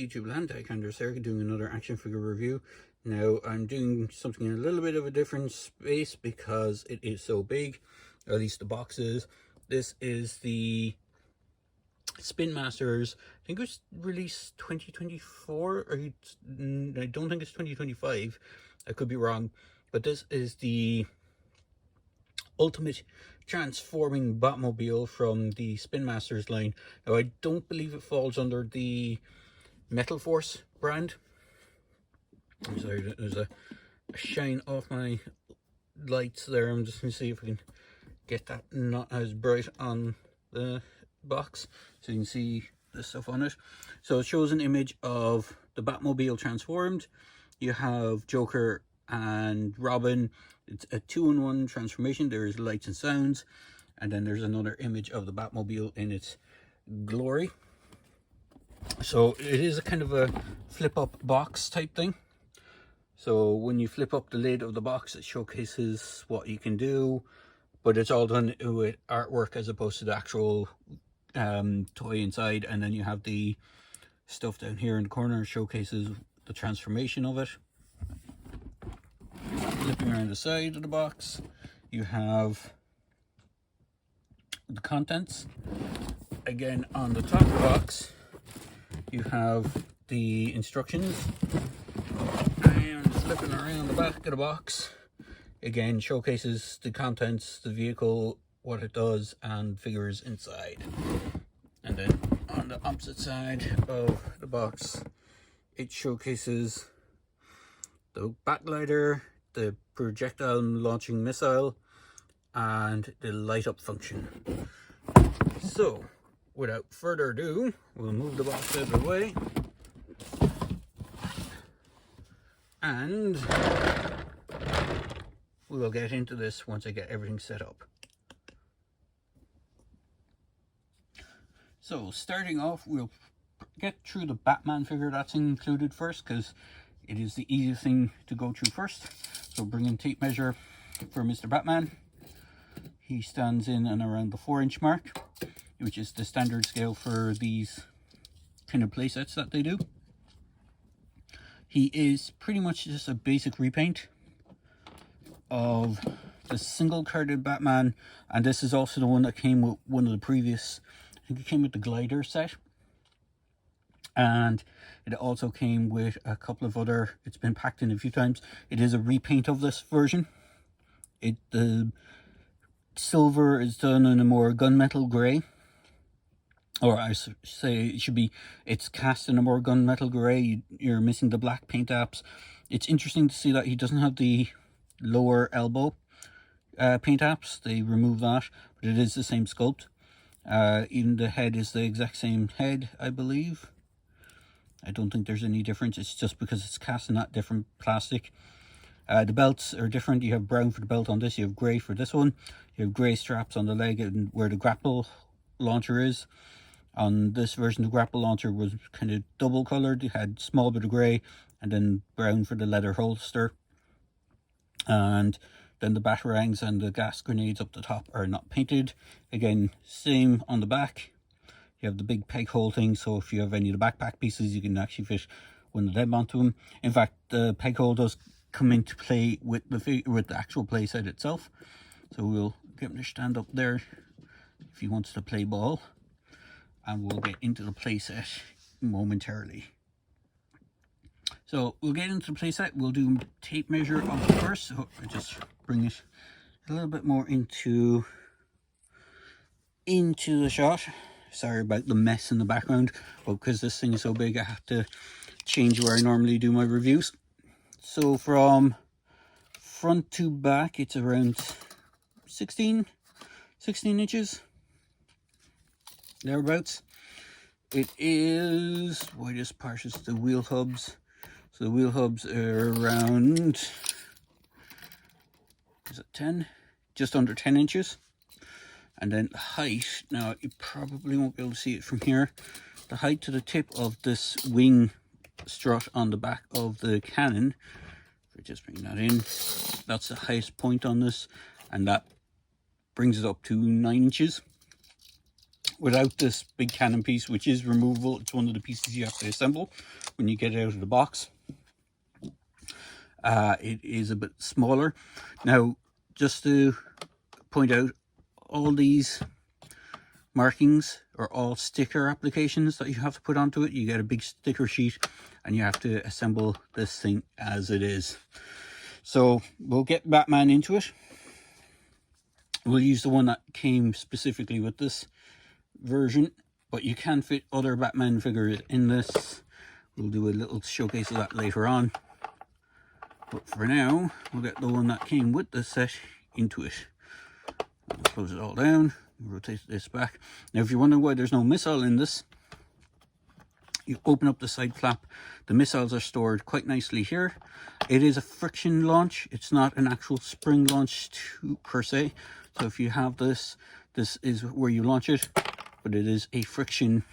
YouTube land, There doing another action figure review. Now I'm doing something in a little bit of a different space because it is so big, or at least the box is. This is the Spinmasters. I think it was released 2024, or I don't think it's 2025. I could be wrong, but this is the ultimate transforming Batmobile from the Spinmasters line. Now I don't believe it falls under the Metal Force brand. I'm sorry, there's a shine off my lights there. I'm just going to see if we can get that not as bright on the box so you can see the stuff on it. So it shows an image of the Batmobile transformed. You have Joker and Robin. It's a 2-in-1 transformation. There's lights and sounds, and then there's another image of the Batmobile in its glory. So it is a kind of a flip up box type thing. So when you flip up the lid of the box, it showcases what you can do, but it's all done with artwork as opposed to the actual toy inside. And then you have the stuff down here in the corner, showcases the transformation of it. Flipping around the side of the box, you have the contents. Again, on the top of the box, you have the instructions, and flipping around the back of the box, again showcases the contents, the vehicle, what it does, and figures inside. And then on the opposite side of the box, it showcases the backlighter, the projectile launching missile, and the light up function. So without further ado, we'll move the box out of the way, and we will get into this once I get everything set up. So starting off, we'll get through the Batman figure that's included first, because it is the easiest thing to go through first. So bring in tape measure for Mr. Batman. He stands in and around the 4-inch mark, which is the standard scale for these kind of play sets that they do. He is pretty much just a basic repaint of the single carded Batman, and this is also the one that came with one of the previous, I think it came with the glider set, and it also came with a couple of other, it's been packed in a few times. It is a repaint of this version. The silver is done in a more gunmetal grey, or I say it should be, it's cast in a more gunmetal grey. You're missing the black paint apps. It's interesting to see that he doesn't have the lower elbow paint apps. They remove that, but it is the same sculpt. Even the head is the exact same head, I believe. I don't think there's any difference. It's just because it's cast in that different plastic. The belts are different. You have brown for the belt on this, you have grey for this one. You have grey straps on the leg and where the grapple launcher is. On this version, the grapple launcher was kind of double coloured. It had small bit of grey and then brown for the leather holster. And then the batarangs and the gas grenades up the top are not painted. Again, same on the back. You have the big peg hole thing, so if you have any of the backpack pieces, you can actually fit one of them onto them. In fact, the peg hole does come into play with the actual play set itself. So we'll get him to stand up there if he wants to play ball, and we'll get into the play set momentarily. So we'll get into the play set. We'll do tape measure of it first. So I just bring it a little bit more into the shot. Sorry about the mess in the background, but because this thing is so big, I have to change where I normally do my reviews. So from front to back, it's around 16 inches, thereabouts. It is, widest part is the wheel hubs. So the wheel hubs are around, is it 10? Just under 10 inches. And then the height, now you probably won't be able to see it from here. The height to the tip of this wing strut on the back of the cannon, So just bring that in. That's the highest point on this, and that brings it up to 9 inches. Without this big cannon piece, which is removable, it's one of the pieces you have to assemble when you get it out of the box. It is a bit smaller. Now, just to point out, all these markings are all sticker applications that you have to put onto it. You get a big sticker sheet and you have to assemble this thing as it is. So we'll get Batman into it. We'll use the one that came specifically with this version, but you can fit other Batman figures in this. We'll do a little showcase of that later on, but for now we'll get the one that came with the set into it. We'll close it all down, rotate this back. Now if you're wondering why there's no missile in this, you open up the side flap. The missiles are stored quite nicely here. It is a friction launch, it's not an actual spring launch per se. So if you have this, this is where you launch it, but it is a friction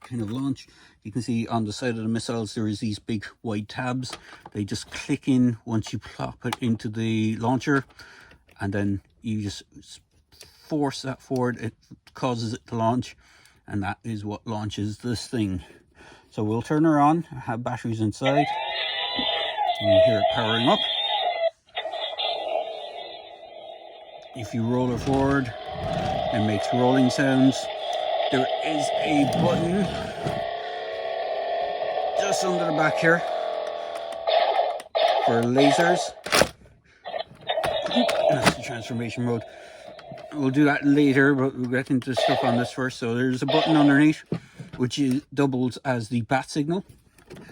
kind of launch. You can see on the side of the missiles there is these big wide tabs. They just click in once you plop it into the launcher, and then you just force that forward. It causes it to launch, and that is what launches this thing. So we'll turn her on. I have batteries inside. You hear it powering up. If you roll her forward, it makes rolling sounds. There is a button just under the back here for lasers. That's the transformation mode. We'll do that later, but we'll get into stuff on this first. So there's a button underneath which doubles as the bat signal,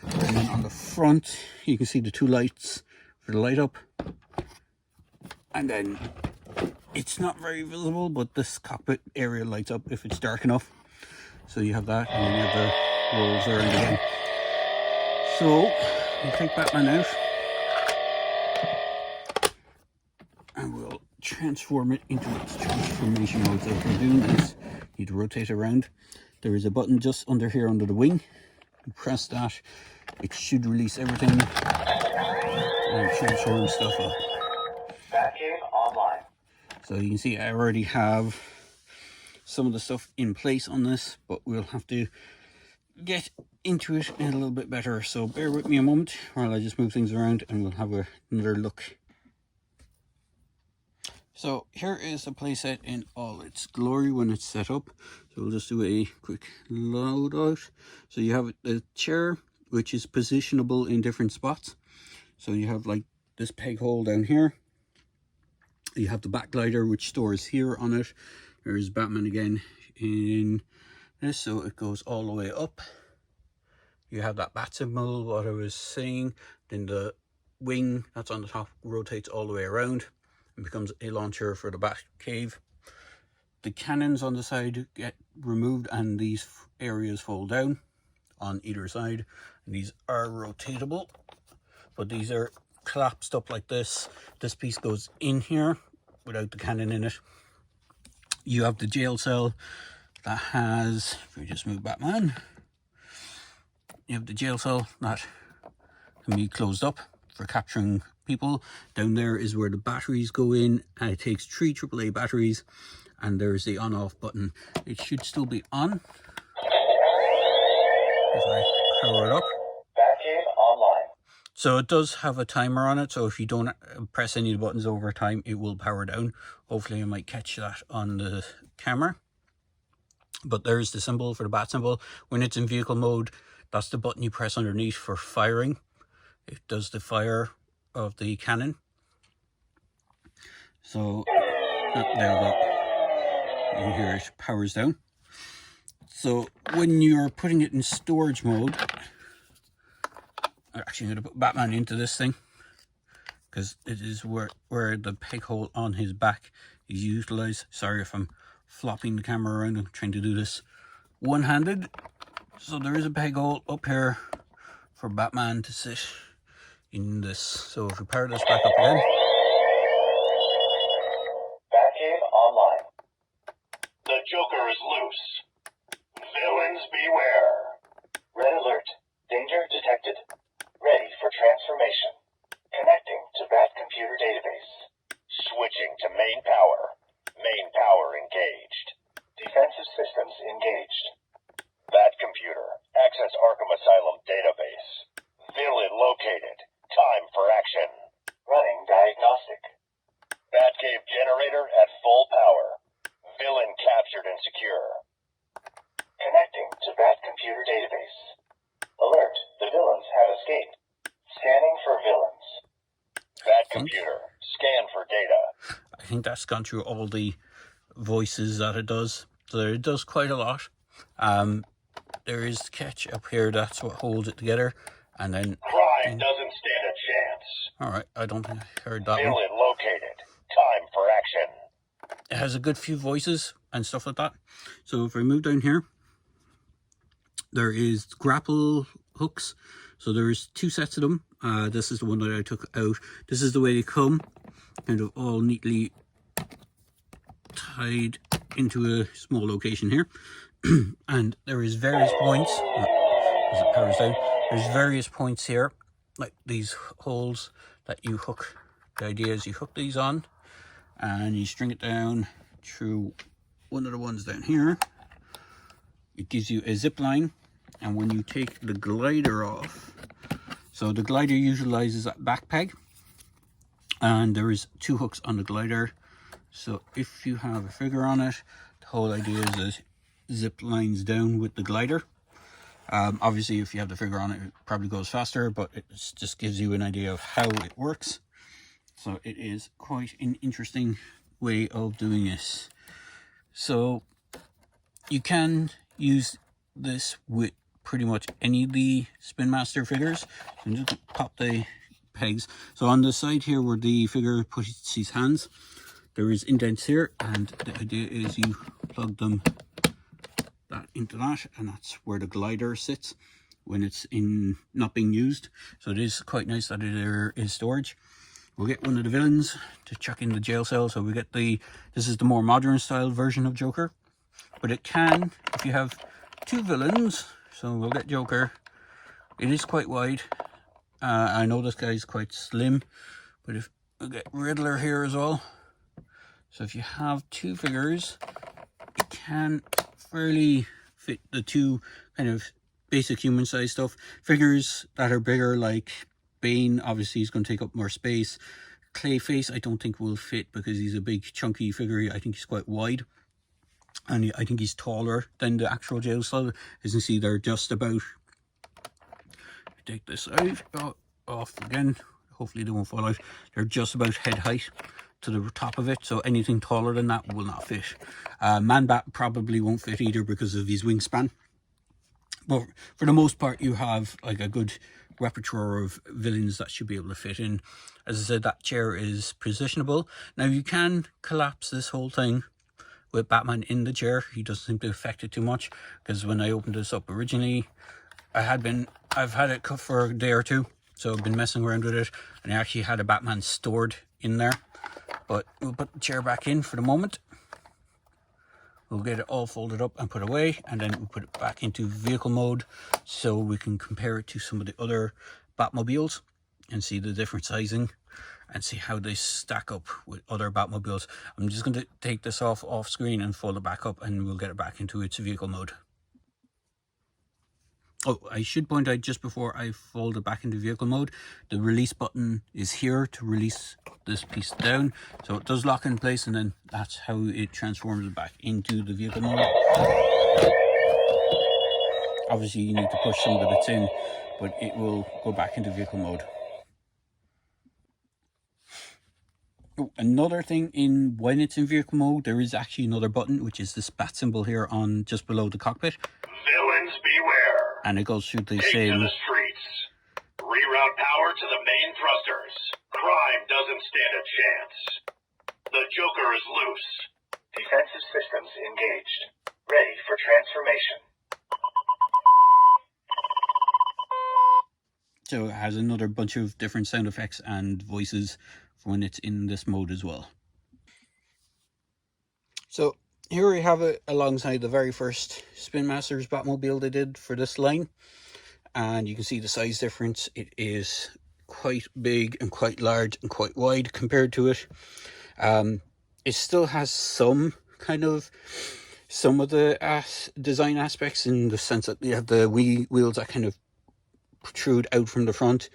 and then on the front you can see the 2 lights for the light up, and then it's not very visible, but this cockpit area lights up if it's dark enough. So you have that, and then you have the rolls around again. So we'll take Batman out and we'll transform it into its transformation mode. So if you're doing this, you need to rotate around. There is a button just under here under the wing. You press that, it should release everything and it should show stuff up. Batcave online. So you can see I already have some of the stuff in place on this, but we'll have to get into it a little bit better. So bear with me a moment while I just move things around and we'll have another look. So here is the playset in all its glory when it's set up. So we'll just do a quick load out. So you have the chair, which is positionable in different spots. So you have like this peg hole down here. You have the back glider, which stores here on it. There's Batman again in this, so it goes all the way up. You have that bat symbol, what I was saying. Then the wing that's on the top rotates all the way around and becomes a launcher for the Batcave. The cannons on the side get removed and these areas fold down on either side. And these are rotatable, but these are collapsed up like this. This piece goes in here without the cannon in it. You have the jail cell that has, if we just move Batman, you have the jail cell that can be closed up for capturing people. Down there is where the batteries go in, and it takes 3 AAA batteries, and there's the on-off button. It should still be on if I power it up. Batcave online. So it does have a timer on it, so if you don't press any of the buttons over time, it will power down. Hopefully I might catch that on the camera. But there's the symbol for the bat symbol. When it's in vehicle mode, that's the button you press underneath for firing. It does the fire of the cannon. So there we go. You hear it powers down. So when you're putting it in storage mode, I'm actually going to put Batman into this thing because it is where the peg hole on his back is utilized. Sorry if I'm flopping the camera around. I'm trying to do this one-handed. So there is a peg hole up here for Batman to sit in this. So if we power this back up again. Batcave online. The Joker is loose. Villains beware. Red alert. Danger detected. Ready for transformation. Connecting. think. Computer, scan for data. I think that's gone through all the voices that it does. So it does quite a lot. There is the catch up here, that's what holds it together. And then... Crime doesn't stand a chance. Alright, I don't think I heard that one. Villain located. Time for action. It has a good few voices and stuff like that. So if I move down here, there is grapple hooks. So there's 2 sets of them. This is the one that I took out. This is the way they come, kind of all neatly tied into a small location here. And there is various points, as it powers down, there's various points here, like these holes that you hook. The idea is you hook these on and you string it down through one of the ones down here. It gives you a zip line, and when you take the glider off, so the glider utilizes that back peg, and there is 2 hooks on the glider. So if you have a figure on it, the whole idea is that zip lines down with the glider. Obviously if you have the figure on it, it probably goes faster, but it just gives you an idea of how it works. So it is quite an interesting way of doing this. So you can use this with pretty much any of the Spinmaster figures. So just pop the pegs. So on the side here where the figure puts his hands, there is indents here, and the idea is you plug them that into that, and that's where the glider sits when it's not being used. So it is quite nice that there is storage. We'll get one of the villains to chuck in the jail cell. So we get this is the more modern style version of Joker, but it can, if you have 2 villains, so we'll get Joker. It is quite wide. I know this guy's quite slim, but if we'll get Riddler here as well. So if you have 2 figures, it can fairly fit the 2 kind of basic human size stuff. Figures that are bigger, like Bane, obviously he's going to take up more space. Clayface I don't think will fit because he's a big chunky figure. I think he's quite wide, and I think he's taller than the actual jail cell. As you see, they're just about, take this out, off again, hopefully they won't fall out. They're just about head height to the top of it, so anything taller than that will not fit. Man-Bat probably won't fit either because of his wingspan, but for the most part you have like a good repertoire of villains that should be able to fit in. As I said, that chair is positionable. Now you can collapse this whole thing with Batman in the chair. He doesn't seem to affect it too much, because when I opened this up originally, I've had it cut for a day or 2, so I've been messing around with it, and I actually had a Batman stored in there. But we'll put the chair back in for the moment. We'll get it all folded up and put away, and then we'll put it back into vehicle mode so we can compare it to some of the other Batmobiles and see the different sizing and see how they stack up with other Batmobiles. I'm just going to take this off screen and fold it back up, and we'll get it back into its vehicle mode. Oh, I should point out just before I fold it back into vehicle mode, the release button is here to release this piece down. So it does lock in place, and then that's how it transforms it back into the vehicle mode. Obviously you need to push some of the bits in, but it will go back into vehicle mode. Oh, another thing, when it's in vehicle mode, there is actually another button, which is this bat symbol here on just below the cockpit. Villains beware. And it goes through the Take same... to the streets. Reroute power to the main thrusters. Crime doesn't stand a chance. The Joker is loose. Defensive systems engaged. Ready for transformation. So it has another bunch of different sound effects and voices for when it's in this mode as well. So here we have it alongside the very first Spinmasters Batmobile they did for this line. And you can see the size difference. It is quite big and quite large and quite wide compared to it. It still has some of the design aspects, in the sense that you have the wheels that kind of protrude out from the front,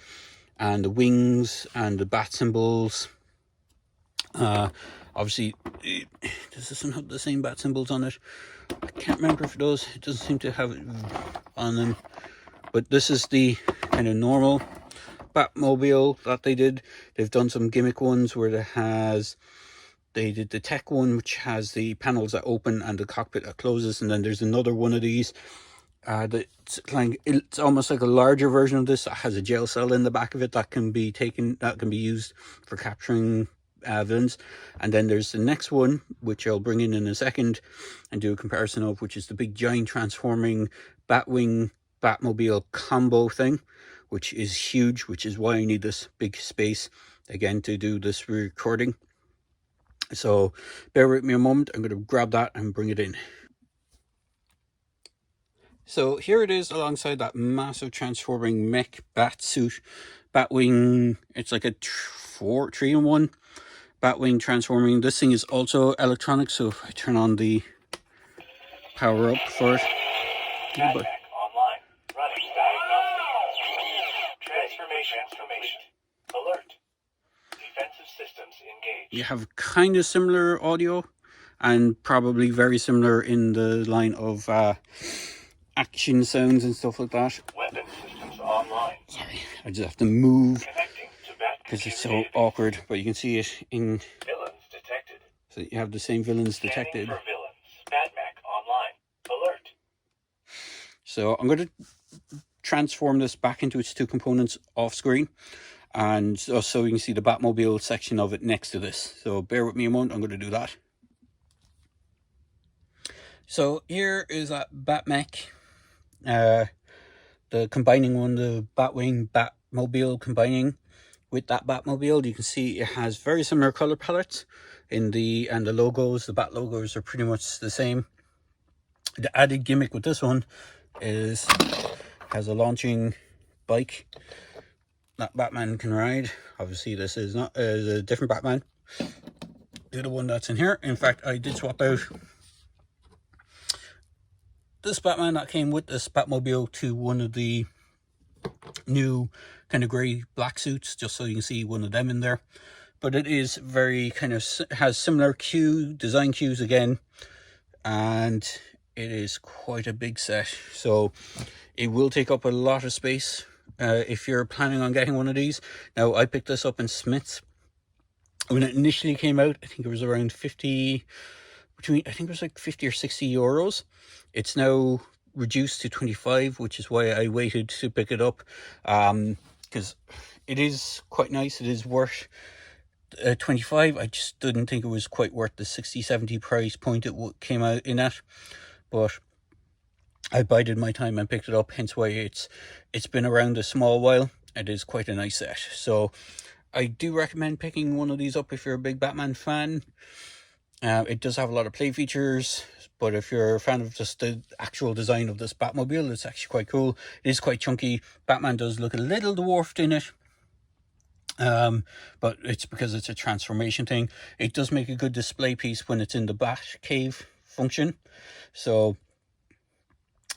and the wings and the bat symbols. Obviously, does this one have the same bat symbols on it? I can't remember if it does. It doesn't seem to have it on them. But this is the kind of normal. Batmobile that they did. They've done some gimmick ones where they did the tech one, which has the panels that open and the cockpit that closes, and then there's another one of these it's almost like a larger version of this that has a jail cell in the back of it that can be used for capturing villains. And then there's the next one, which I'll bring in a second and do a comparison of, which is the big giant transforming Batwing Batmobile combo thing, which is huge, which is why I need this big space again to do this recording. So bear with me a moment. I'm going to grab that and bring it in. So here it is alongside that massive transforming mech bat suit, Batwing. It's like a 3-in-1 Batwing transforming. This thing is also electronic, so if I turn on the power up for it. Batmobile online. Running transformation. Alert. Defensive systems engaged. You have kind of similar audio and probably very similar in the line of action sounds and stuff like that. Weapon systems online. Sorry, I just have to move because it's so awkward, but you can see it in villains detected. So you have the same villains detected. For villains. Batmobile online. Alert. So I'm going to transform this back into its two components off screen, and so you can see the Batmobile section of it next to this. So bear with me a moment, I'm going to do that. So here is that Batmech. The combining one, the Batwing Batmobile combining with that Batmobile. You can see it has very similar color palettes and the logos. The Bat logos are pretty much the same. The added gimmick with this one is has a launching bike that Batman can ride. Obviously this is not a different Batman to the one that's in here. In fact, I did swap out this Batman that came with this Batmobile to one of the new kind of grey black suits, just so you can see one of them in there. But it is very kind of has similar design cues again, and it is quite a big set, so it will take up a lot of space if you're planning on getting one of these. Now, I picked this up in Smith's when it initially came out. I think it was around 50 or 60 euros. It's now reduced to 25, which is why I waited to pick it up, because it is quite nice. It is worth 25. I just didn't think it was quite worth the 60-70 price point it came out in at, but I bided my time and picked it up, hence why it's been around a small while. It is quite a nice set, so I do recommend picking one of these up if you're a big Batman fan. It does have a lot of play features, but if you're a fan of just the actual design of this Batmobile, it's actually quite cool. It is quite chunky. Batman does look a little dwarfed in it, but it's because it's a transformation thing. It does make a good display piece when it's in the Bat Cave function, so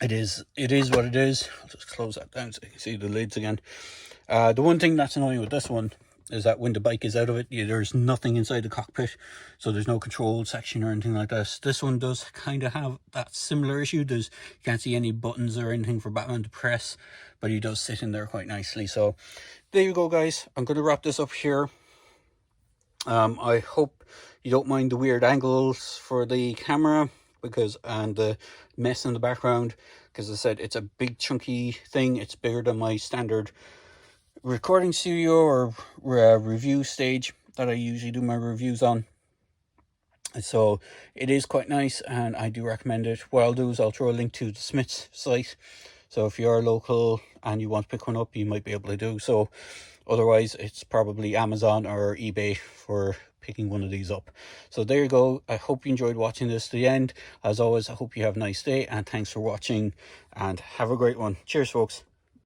it is what it is. I'll just close that down so you can see the lids again. The one thing that's annoying with this one is that when the bike is out of it, there's nothing inside the cockpit, so there's no control section or anything like this. This one does kind of have that similar issue. You can't see any buttons or anything for Batman to press, but he does sit in there quite nicely. So there you go, guys. I'm going to wrap this up here. I hope you don't mind the weird angles for the camera and the mess in the background, because as I said, it's a big chunky thing. It's bigger than my standard recording studio or review stage that I usually do my reviews on, so it is quite nice and I do recommend it. What I'll do is I'll throw a link to the Smith's site, so if you're local and you want to pick one up, you might be able to do so. Otherwise, it's probably Amazon or eBay for picking one of these up. So there you go. I hope you enjoyed watching this to the end. As always, I hope you have a nice day, and thanks for watching, and have a great one. Cheers, folks.